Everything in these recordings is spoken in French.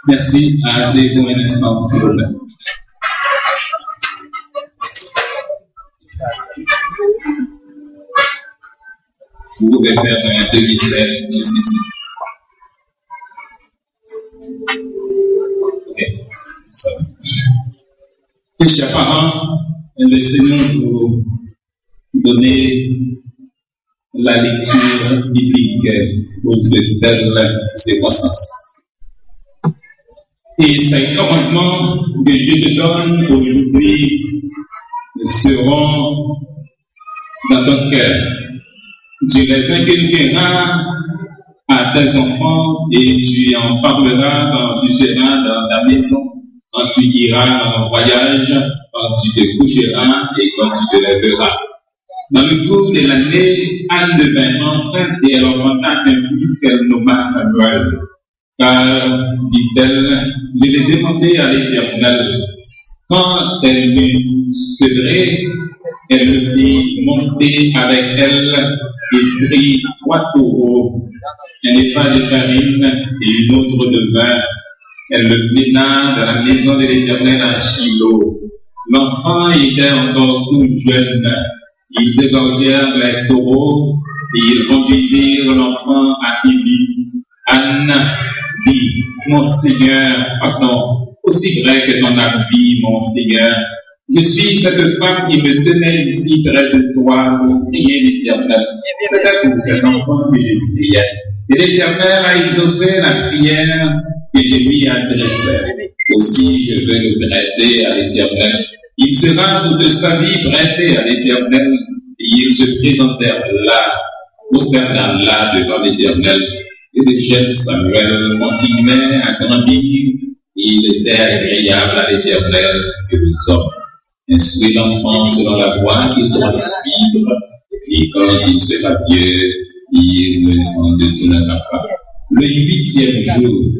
Merci. Assez pour un instant, s'il vous plaît. Vous pouvez faire un demi-cercle ici. Ok. Ça va. Et chers parents, laissez-nous vous donner la lecture biblique pour cette belle circonstance. Et ces commandements que Dieu te donne aujourd'hui seront dans ton cœur. Tu les inculqueras à tes enfants et tu en parleras quand tu seras dans ta maison, quand tu iras en voyage, quand tu te coucheras et quand tu te lèveras. Dans le cours de l'année, Anne devint enceinte et elle enfanta un fils qu'elle nomma Samuel. Car, dit-elle, je l'ai demandé à l'Éternel. Quand elle m'eut sevré, elle le fit monter avec elle et prit 3 taureaux, un épha de farine et une autre de vin. Elle le mena dans la maison de l'Éternel à Shilo. L'enfant était encore tout jeune. Ils dégorgèrent les taureaux et ils conduisirent l'enfant à Élie. Anne dit, mon Seigneur, pardon, aussi vrai que ton as vie, mon Seigneur, je suis cette femme qui me tenait ici près de toi pour prier l'Éternel. C'était pour cet enfant que je priais. Et l'Éternel a exaucé la prière que je lui adressais. Aussi, je veux le prêter à l'Éternel. Il sera toute sa vie prêté à l'Éternel. Et ils se présentèrent là, prosternèrent là devant l'Éternel. Et le jeune Samuel continuait à grandir, et il était agréable à l'Éternel que aux hommes. Instruit l'enfant selon la voie qu'il doit suivre, et quand il sera vieux, il ne s'en détournera pas. Le 8e jour,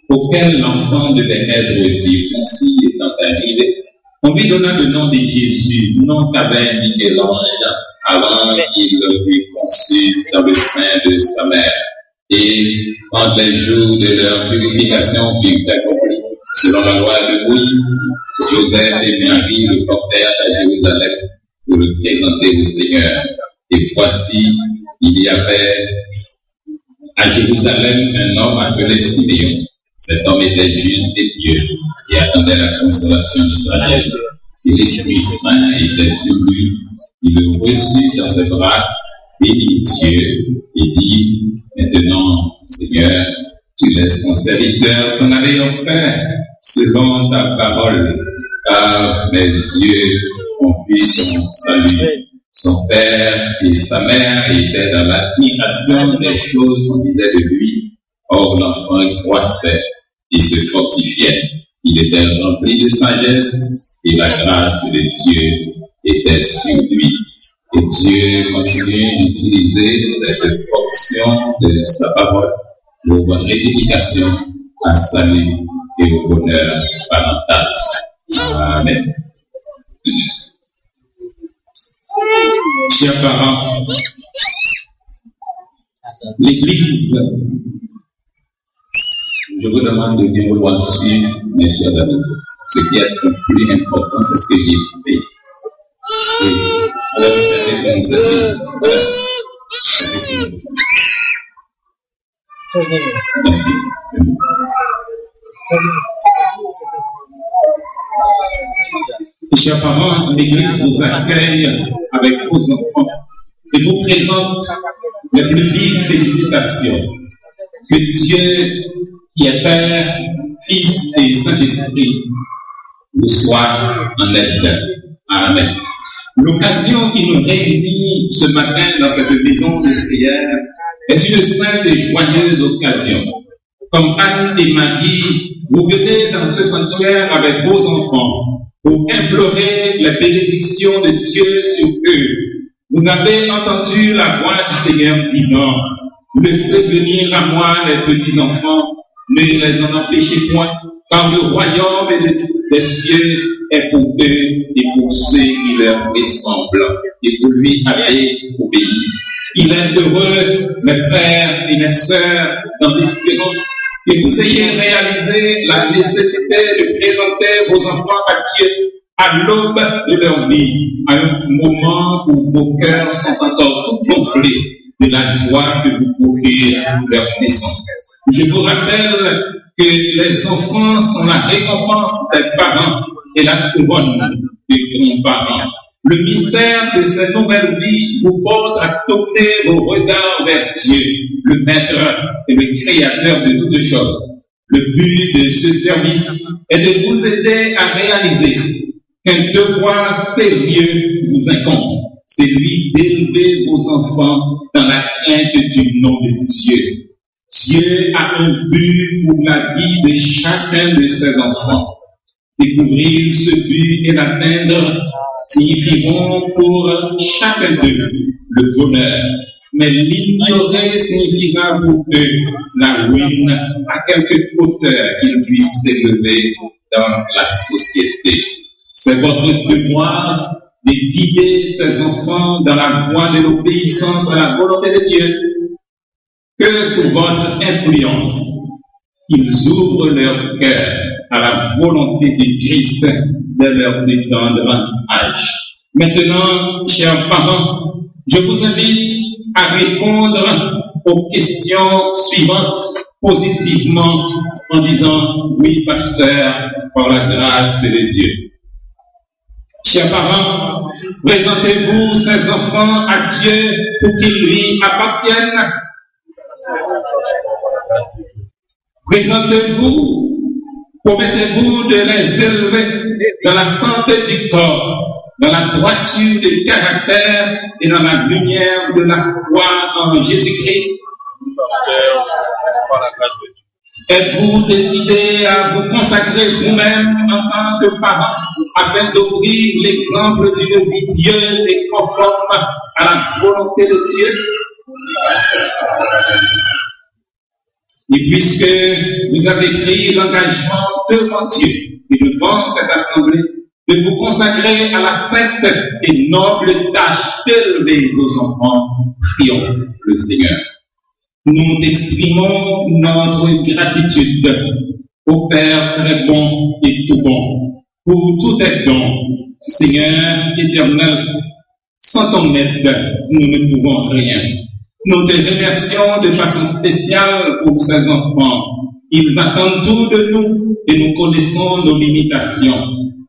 auquel l'enfant devait être circoncis étant arrivé, on lui donna le nom de Jésus, nom qu'avait indiqué l'ange avant qu'il fût conçu dans le sein de sa mère. Et quand les jours de leur purification furent accomplis, selon la loi de Moïse, Joseph et Marie le portèrent à Jérusalem pour le présenter au Seigneur. Et voici, il y avait à Jérusalem un homme appelé Siméon. Cet homme était juste et pieux et attendait la consolation d'Israël. Et l'Esprit Saint était sur lui. Il le reçut dans ses bras, bénit Dieu et dit: maintenant, Seigneur, tu laisses ton serviteur s'en aller en paix, selon ta parole, car mes yeux ont vu ton salut. Son père et sa mère étaient dans l'admiration des choses qu'on disait de lui. Or, l'enfant croissait et se fortifiait. Il était rempli de sagesse et la grâce de Dieu était sur lui. Et Dieu continue d'utiliser cette portion de sa parole pour votre édification, à salut et au bonheur parental. Amen. Chers parents, l'Église, je vous demande de bien vouloir suivre, mes chers amis. Ce qui est le plus important, c'est ce que j'ai fait. Et alors, vous savez que nous avons merci. Chers parents, l'Église vous accueille avec vos enfants et vous présente les plus vives félicitations. Que Dieu, qui est Père, Fils et Saint-Esprit, vous soit en aide. Amen. L'occasion qui nous réunit ce matin dans cette maison de prière est une sainte et joyeuse occasion. Comme Anne et Marie, vous venez dans ce sanctuaire avec vos enfants pour implorer la bénédiction de Dieu sur eux. Vous avez entendu la voix du Seigneur disant: laissez venir à moi les petits enfants, ne les en empêchez point, car le royaume des cieux est pour eux et pour ceux qui leur ressemblent. Et vous lui avez obéi. Il est heureux, mes frères et mes sœurs, dans l'espérance, que vous ayez réalisé la nécessité de présenter vos enfants à Dieu à l'aube de leur vie, à un moment où vos cœurs sont encore tout gonflés de la joie que vous procurez leur naissance. Je vous rappelle que les enfants sont la récompense des parents et la couronne des grands-parents. Le mystère de cette nouvelle vie vous porte à tourner vos regards vers Dieu, le Maître et le Créateur de toutes choses. Le but de ce service est de vous aider à réaliser qu'un devoir sérieux vous incombe, celui d'élever vos enfants dans la crainte du nom de Dieu. Dieu a un but pour la vie de chacun de ses enfants. Découvrir ce but et l'atteindre signifieront pour chacun d'eux le bonheur. Mais l'ignorer signifiera pour eux la ruine à quelque hauteur qu'ils puissent s'élever dans la société. C'est votre devoir de guider ces enfants dans la voie de l'obéissance à la volonté de Dieu. Que sous votre influence, ils ouvrent leur cœur à la volonté de Christ de leur plus tendre âge. Maintenant, chers parents, je vous invite à répondre aux questions suivantes positivement en disant: oui, pasteur, par la grâce de Dieu. Chers parents, présentez-vous ces enfants à Dieu pour qu'ils lui appartiennent. Présentez-vous, promettez-vous de les élever dans la santé du corps, dans la droiture du caractère et dans la lumière de la foi en Jésus-Christ. Êtes-vous décidé à vous consacrer vous-même en tant que parent afin d'offrir l'exemple d'une vie pieuse et conforme à la volonté de Dieu? Et puisque vous avez pris l'engagement devant Dieu et devant cette assemblée de vous consacrer à la sainte et noble tâche d'élever vos enfants, prions le Seigneur. Nous exprimons notre gratitude au Père très bon et tout bon pour tous tes dons, Seigneur éternel. Sans ton aide, nous ne pouvons rien. Nous te remercions de façon spéciale pour ces enfants. Ils attendent tout de nous et nous connaissons nos limitations.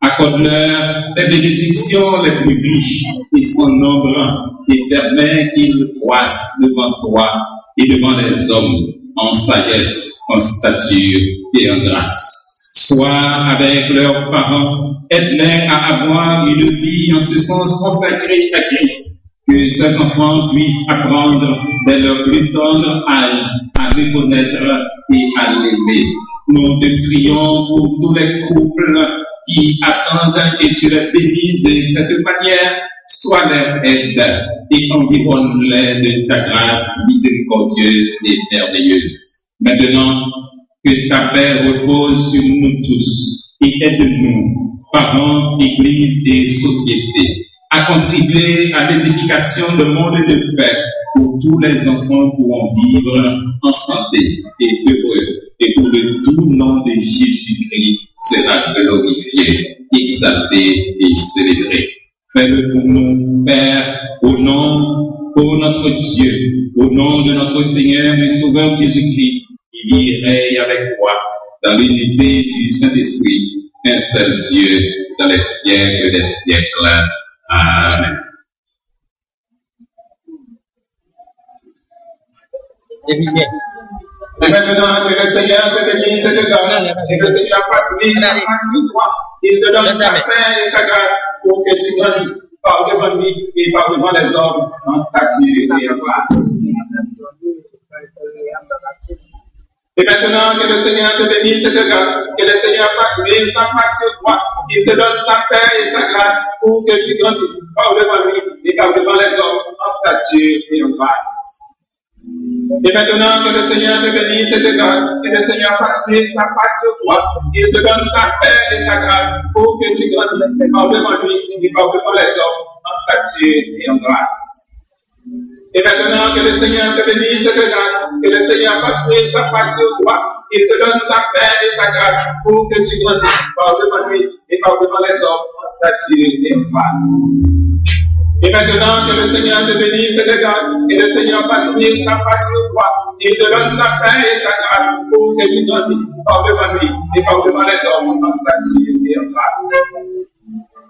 Accorde-leur les bénédictions les plus riches et sans nombre et permets qu'ils croissent devant toi et devant les hommes en sagesse, en stature et en grâce. Sois avec leurs parents, aide-les à avoir une vie en ce sens consacrée à Christ, que ces enfants puissent apprendre dès leur plus tendre âge à reconnaître et à l'aimer. Nous te prions pour tous les couples qui attendent que tu les bénisses de cette manière. Sois leur aide et environne-les de ta grâce miséricordieuse et merveilleuse. Maintenant, que ta paix repose sur nous tous et aide-nous, parents, églises et sociétés, à contribuer à l'édification de monde de paix où tous les enfants pourront vivre en santé et heureux, et où le doux nom de Jésus-Christ sera glorifié, exalté et célébré. Fais-le pour nous, Père, au nom, pour notre Dieu, au nom de notre Seigneur et Sauveur Jésus-Christ, qui vit et règne avec toi dans l'unité du Saint-Esprit, un seul Dieu, dans les siècles des siècles. Amen. Et maintenant, que le Seigneur te bénisse et te donne, et que le Seigneur fasse venir sa grâce sur toi. Il te donne sa paix et sa grâce pour que tu grandisses par devant lui et par devant les hommes en stature et en grâce. Et maintenant, que le Seigneur te bénisse et te donne, que le Seigneur fasse venir sa grâce sur toi. Il te donne sa paix et sa grâce pour que tu grandisses par devant lui et par devant les hommes en stature et en grâce. Et maintenant, que le Seigneur te bénisse et te donne, que le Seigneur fasse venir sa face sur toi, qu'il te donne sa paix et sa grâce pour que tu grandisses par devant lui et par devant les hommes en stature et en grâce. Et maintenant, que le Seigneur te bénisse et te donne, que le Seigneur fasse venir sa face sur toi, qu'il te donne sa paix et sa grâce pour que tu grandisses par devant lui et par devant les hommes en stature et en grâce. Et maintenant, que le Seigneur te bénisse et te donne, et le Seigneur fasse venir sa face sur toi, il te donne sa paix et sa grâce pour que tu grandisses par devant lui et par devant les hommes en stature et en grâce.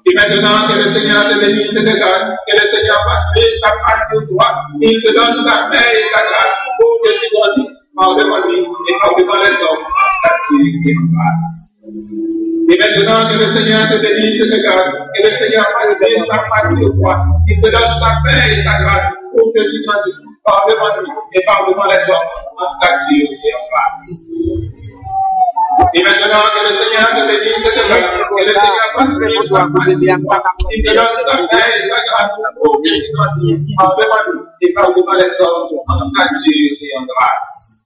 Et maintenant, que le Seigneur te bénisse et te donne, que le Seigneur fasse venir sa face sur toi, il te donne sa paix et sa grâce pour que tu grandisses par devant lui et par devant les hommes en stature et en grâce. Et maintenant, que le Seigneur te bénisse et te donne, que le Seigneur fasse venir sa face sur toi, qu'il te donne sa paix et sa grâce pour que tu grandisses par devant lui et par devant les hommes en stature et en grâce. Et maintenant, que le Seigneur te bénisse et te donne, que le Seigneur fasse venir sa face sur toi, qu'il te donne sa paix et sa grâce pour que tu grandisses par devant lui et par devant les hommes en stature et en grâce.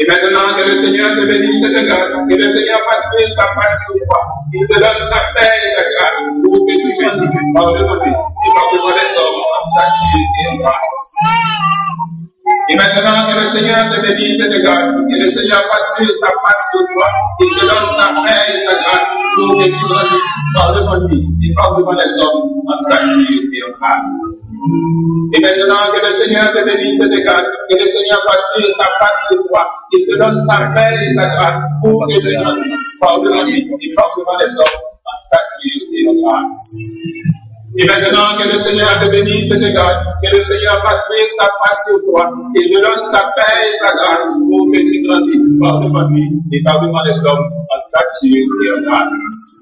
Et maintenant, que le Seigneur te bénisse et te donne, que le Seigneur fasse venir sa face sur toi, qu'il te donne sa paix et sa grâce pour que tu grandisses par devant lui et par devant les hommes en stature et en grâce. Et maintenant, que le Seigneur te bénisse et te donne, que le Seigneur fasse venir sa face sur toi, qu'il te donne sa paix et sa grâce pour que tu grandisses par devant lui et par devant les hommes en stature et en grâce. Et maintenant, que le Seigneur te bénisse et te donne, que le Seigneur fasse venir sa face sur toi, qu'il te donne sa paix et sa grâce pour que tu grandisses par devant lui et par devant les hommes en stature et en grâce. Et maintenant, que le Seigneur te bénisse et te donne, que le Seigneur fasse venir sa face sur toi, qu'il te donne sa paix et sa grâce pour que tu grandisses par devant lui et par devant les hommes en stature et en grâce.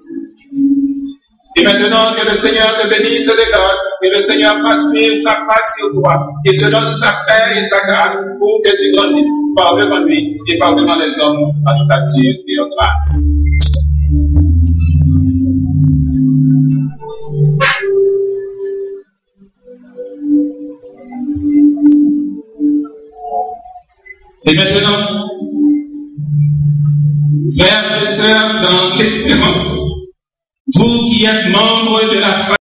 Et maintenant, que le Seigneur te bénisse et te donne, que le Seigneur fasse venir sa face sur toi, qu'il te donne sa paix et sa grâce pour que tu grandisses par devant lui et par devant les hommes en stature et en grâce. Et maintenant, frères et sœurs dans l'espérance, vous qui êtes membres de la famille,